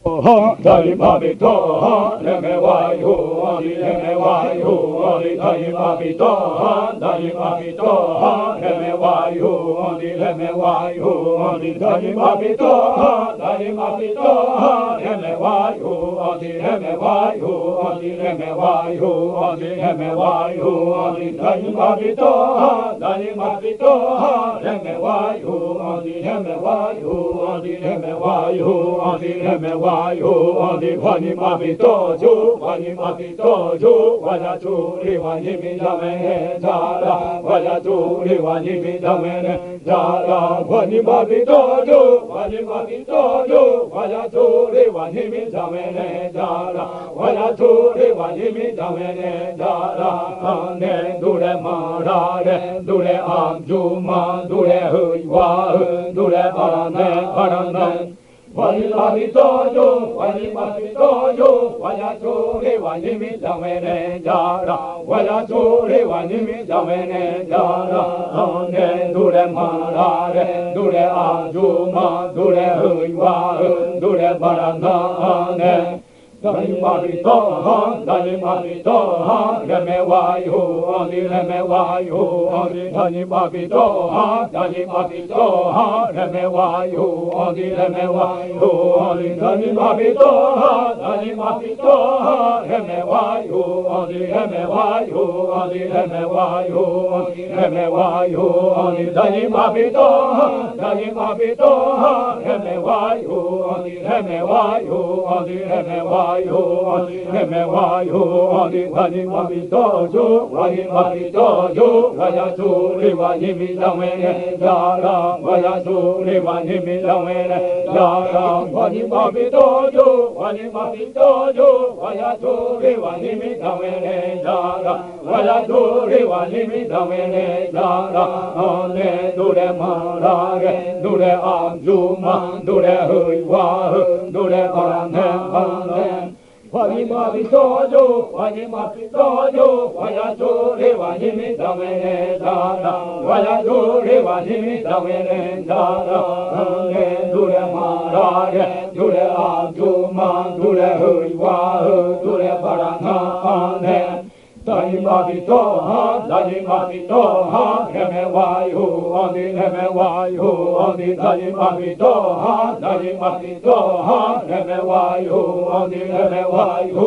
Dai Babi Toha, Leme Wayo, Leme Wayo, Dai Babi Toha, Dai Babi Toha, Leme Wayo, Leme Wayo, Dai Babi Toha, Dai Babi Toha, Leme Wayo, Leme Wayo, Leme Wayo, Leme Wayo, Dai Babi Toha, Dai Babi Toha, Leme Wayo, Leme Wayo, Leme Wayo, Leme Wayo. Adi Vani Mabito Ju, Vani Mabito Ju, Vaya Turi Vani Midamene Jara, Vaya Turi Vani Midamene Jara, Vani Mabito Ju, Vani Mabito Ju, Vaya Turi Vani Midamene Jara, Vaya Turi Vani Midamene Jara, Ne Dure Marare, Dure Amjuma, Dure Huywa, Dure Parane, Parane. Vani Mabitojo, Vani Mabitojo, Vaya Chore, Vani Midamene Jara, Vaya Chore, Vani Midamene Jara, Ne Dure Marare, Dure Ajuma, Dure Huywa, Dure Barana, Dani Mabitoha, Dani Mabitoha, Leme Wayo, Leme Wayo, Dani Mabitoha, Dani Mabitoha, Leme Wayo, Leme Wayo, Dani Mabitoha, Dani Mabitoha, Leme Wayo, Leme Wayo, Leme Wayo, Leme Wayo, Dani Mabitoha, Dani Mabitoha, Leme Wayo, Leme Wayo, Leme Wayo. Leme Wayo, Vani Mabitojo, Vani Mabitojo, Vaya Turi Vani Midamene Jara, Vaya Turi Vani Midamene Jara, Vani Mabitojo, Vani Mabitojo, Vaya Turi Vani Midamene Jara, Vaya Turi Vani Midamene Jara, Ne Dure Marare, Dure Amjuma, Dure Huywa, Dure Parane, Vani Mabitojo, Vani Mabitojo, Vaya Chore, Vani Midamene Jara, Vaya Chore, Vani Midamene Jara, Ne Dure Marare, Dure Ajuma, Dure Huywa, Dure Parane, Dani Mabitoha, Dani Mabitoha, Leme Wayo, Leme Wayo, Dani Mabitoha, Dani Mabitoha, Leme Wayo, Leme Wayo,